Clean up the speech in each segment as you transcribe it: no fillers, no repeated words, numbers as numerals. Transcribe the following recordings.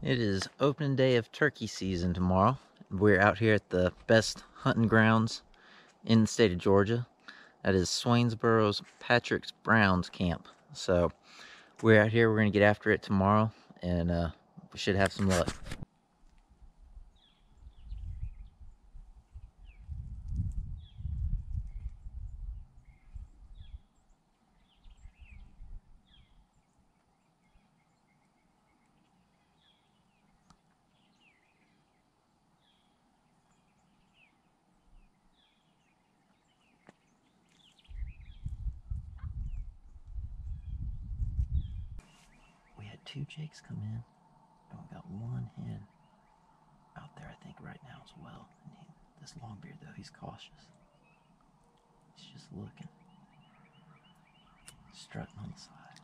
It is opening day of turkey season tomorrow. We're out here at the best hunting grounds in the state of Georgia. That is Swainsboro's Patrick's Browns camp. So we're out here, we're gonna get after it tomorrow, and we should have some luck. We had 2 jakes come in, and we got 1 hen out there, I think, right now as well. And this Longbeard, though, he's cautious. He's just looking, strutting on the side.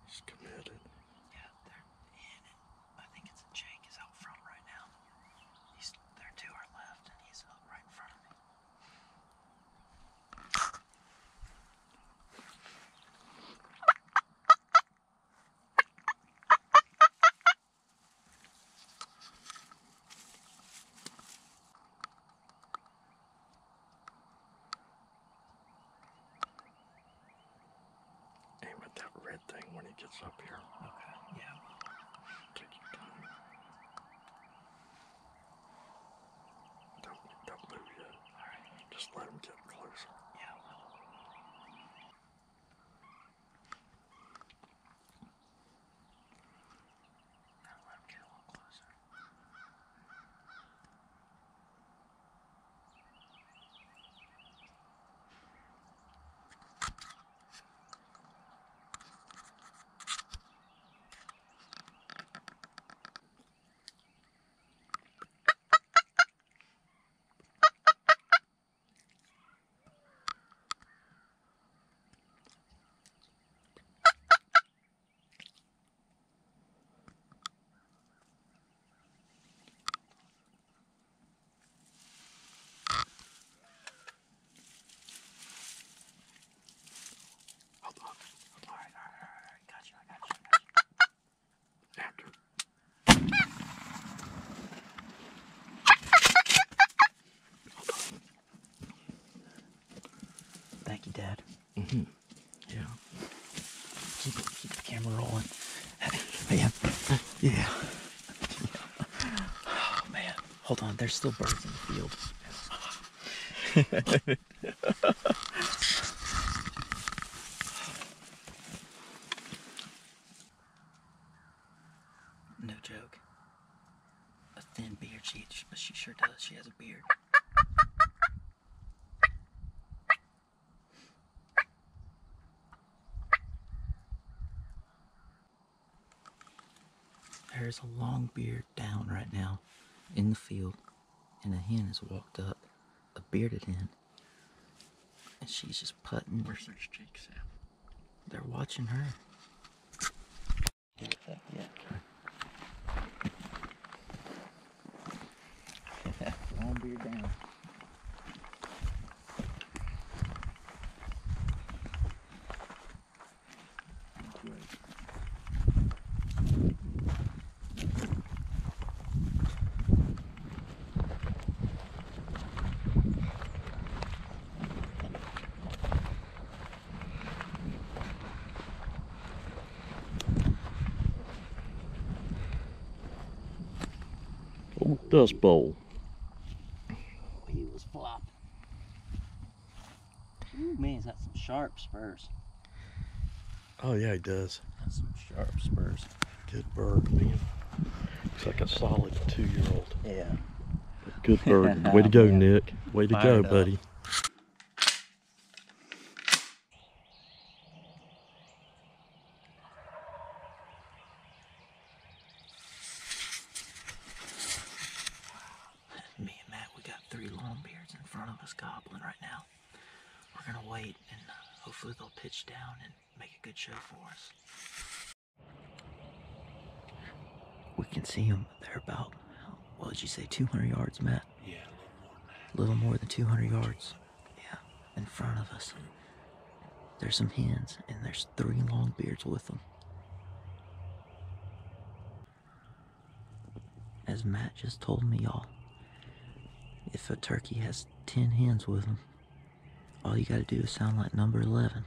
He's committed. Yeah, they're in it. I think it's a Jake is out front right now. There 2 are left, and he's up right in front of me. Aim at that red thing when he gets up here. Okay, yeah. Take your time. Don't move yet. Alright. Just let him get closer. Yeah, I'll let him get a little closer. Hold on. Alright. Got you. After. Thank you, Dad. Mm-hmm. Yeah. Keep the camera rolling. Man. Yeah. Oh, man. Hold on, there's still birds in the field. No joke. A thin beard, but she sure does. She has a beard. There's a Longbeard down right now in the field, and a hen has walked up, a bearded hen, and she's just putting. Where's those jakes at? They're watching her. Yeah. Longbeard down. Oh, dust bowl. He was flopping. Ooh, man, he's got some sharp spurs. Oh yeah, he does. Got some sharp spurs. Good bird, man. Looks like a solid 2-year-old. Yeah. Good bird. Way to go, Man. Nick. Way to Fired go, up. buddy. Me and Matt, we got 3 Longbeards in front of us gobbling right now. We're gonna wait, and hopefully they'll pitch down and make a good show for us. We can see them. They're about, what did you say, 200 yards, Matt? Yeah, a little more than that. A little more than 200 yards. Yeah, in front of us. There's some hens, and there's 3 longbeards with them. As Matt just told me, y'all, if a turkey has 10 hens with them, all you gotta do is sound like number 11.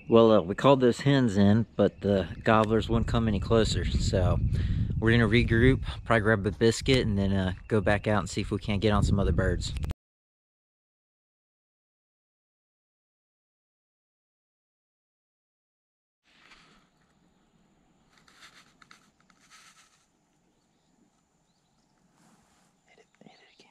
Well, we called those hens in, but the gobblers wouldn't come any closer. So we're gonna regroup, probably grab a biscuit, and then go back out and see if we can't get on some other birds. Hit it again.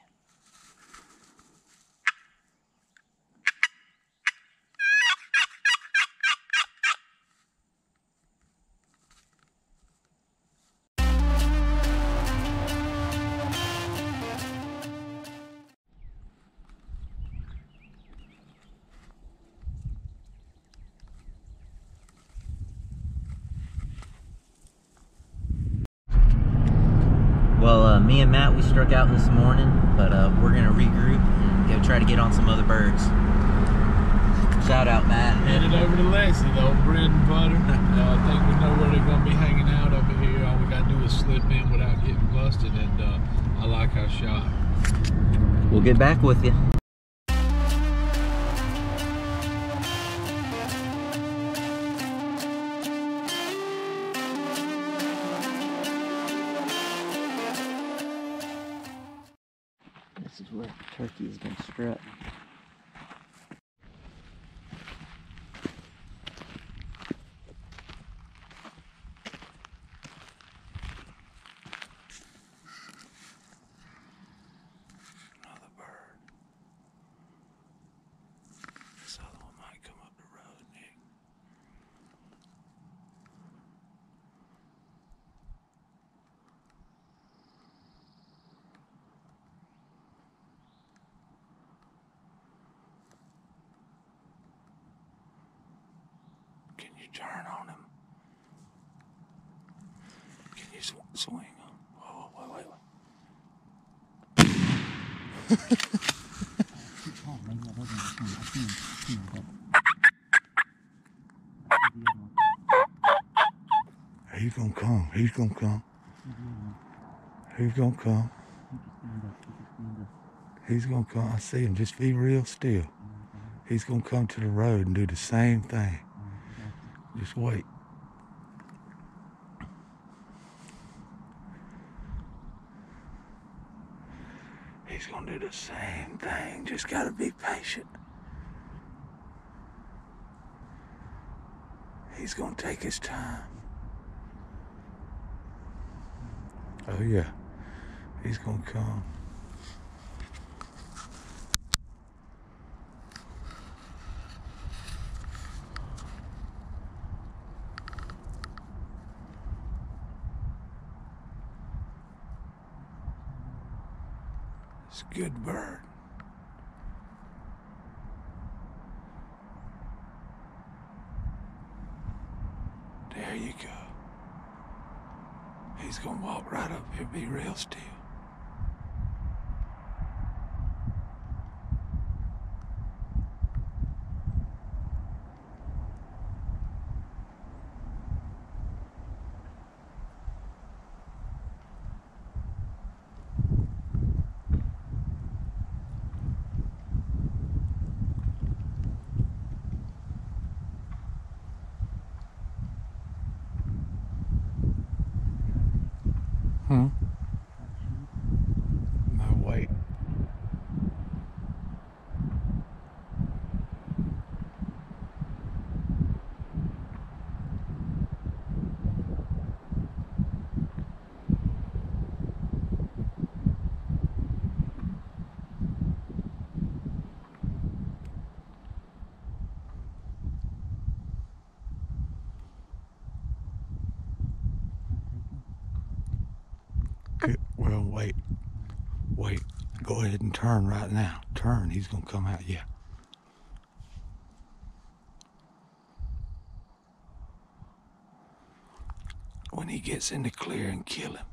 Well, me and Matt, we struck out this morning, but we're gonna regroup and go try to get on some other birds. Shout out, Matt. Headed over to Lacey, the old bread and butter. I think we know where they're gonna be hanging out over here. All we gotta do is slip in without getting busted, and I like our shot. We'll get back with you. This is where the turkey has been struck. Another bird. This other one might come up the road, Nick. Can you turn on him? Can you swing him? Oh, wait. He's gonna come. He's gonna come. He's gonna come. He's gonna come. I see him. Just be real still. He's gonna come to the road and do the same thing. Just wait. He's gonna do the same thing. Just gotta be patient. He's gonna take his time. Oh yeah. He's gonna come. It's a good bird. There you go. He's gonna walk right up here, be real still. No, wait. Good. Well, wait. Wait. Go ahead and turn right now. Turn. He's gonna come out. Yeah. When he gets in the clearing, kill him.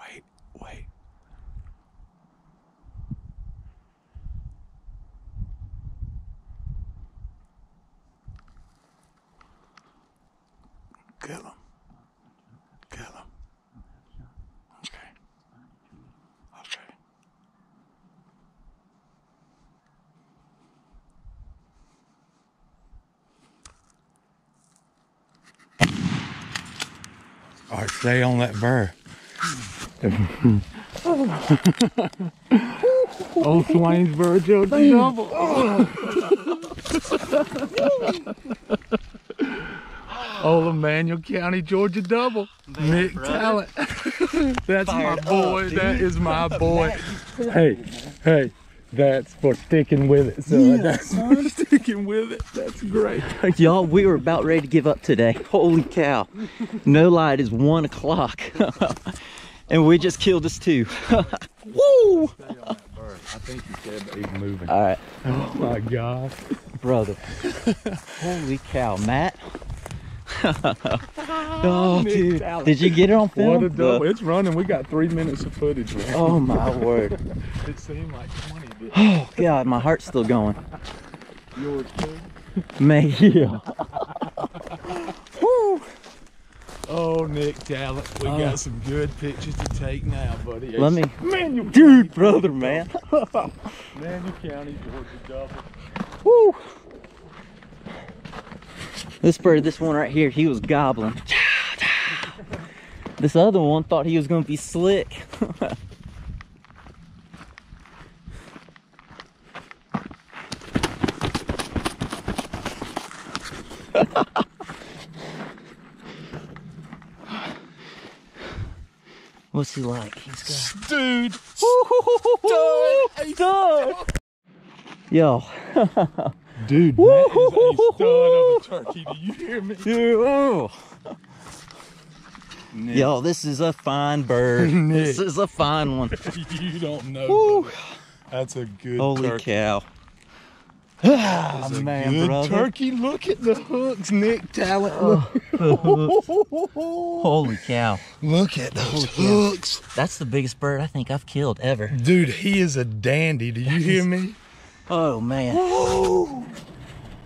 Wait. Wait. Kill him. Kill him. Okay. Okay. All right, stay on that bird. Old Swainsboro Georgia double. Old Emmanuel County, Georgia double. Nick Talent. That's my boy. That is my boy. Hey, hey, that's for sticking with it. So yeah, that's for sticking with it. That's great. Y'all, we were about ready to give up today. Holy cow. No lie, it is 1 o'clock. And we just killed us too. Woo! I think you said that he's moving. All right. Oh my God. Brother. Holy cow, Matt. Oh, dude. Did you get it on film? What a double. It's running. We got 3 minutes of footage, man. Oh my word. It seemed like 20, didn't it? Oh God, my heart's still going. Yours too? Man, yeah. Woo. Oh, Nick Talent, we got some good pictures to take now, buddy. Let me, Manuel dude, brother, man. Manuel County, Georgia double. Woo. This bird, this one right here, he was gobbling. This other one thought he was gonna be slick. What's he like? He's got... Dude! Stud! Yo. Dude, that is a stud of a turkey. Do you hear me? Dude, oh. Nick. Yo, this is a fine bird. This is a fine one. You don't know. That's a good Holy turkey. cow. Ah, Oh, man, good brother. Turkey, look at the hooks, Nick Talent. Holy cow. Look at those hooks. That's the biggest bird I think I've killed ever. Dude, he is a dandy. Do you hear me? Oh, man.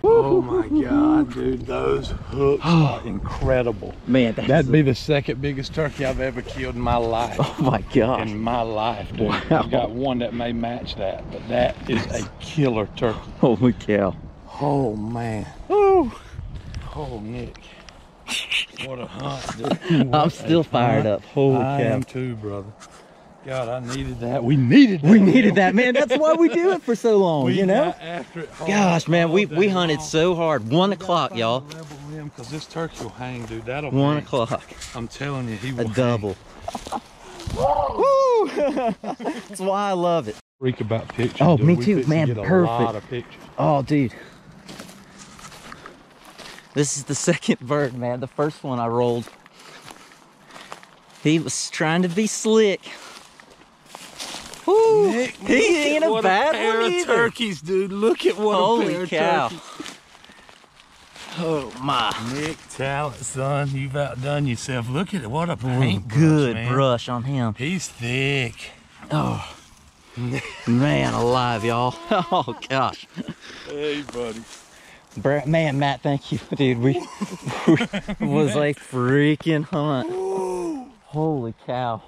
Oh my God, dude, those hooks are incredible. Man, that'd be the second biggest turkey I've ever killed in my life. Oh my gosh. In my life, dude. Wow. I've got one that may match that, but that is a killer turkey. Holy cow. Oh man. Oh, Nick. What a hunt, dude. I'm still fired up. Holy I cow. am too, brother. God, I needed that. We needed that. We needed that, man. That's why we do it for so long, We you know? got after it hard, Gosh, man, we hunted long. so hard. 1 o'clock, y'all. Because this turkey will hang, dude. That'll 1 hang. o'clock. I'm telling you, he will A double. Woo! That's why I love it. Freak about pictures. Oh, dude. me We too, fix to man. Get a Perfect. lot of pictures. Oh, dude. This is the second bird, man. The first one I rolled. He was trying to be slick. Woo. Nick, He ain't a what bad pair one of of turkeys, dude. Look at what a pair Holy of cow. turkeys. Oh my. Nick Talent, son, you've outdone yourself. Look at it, what a paintbrush, Good man. brush on him. He's thick. Oh, man alive, y'all. Oh, gosh. Hey, buddy. Man, Matt, thank you. Dude, we was a freaking hunt. Holy cow.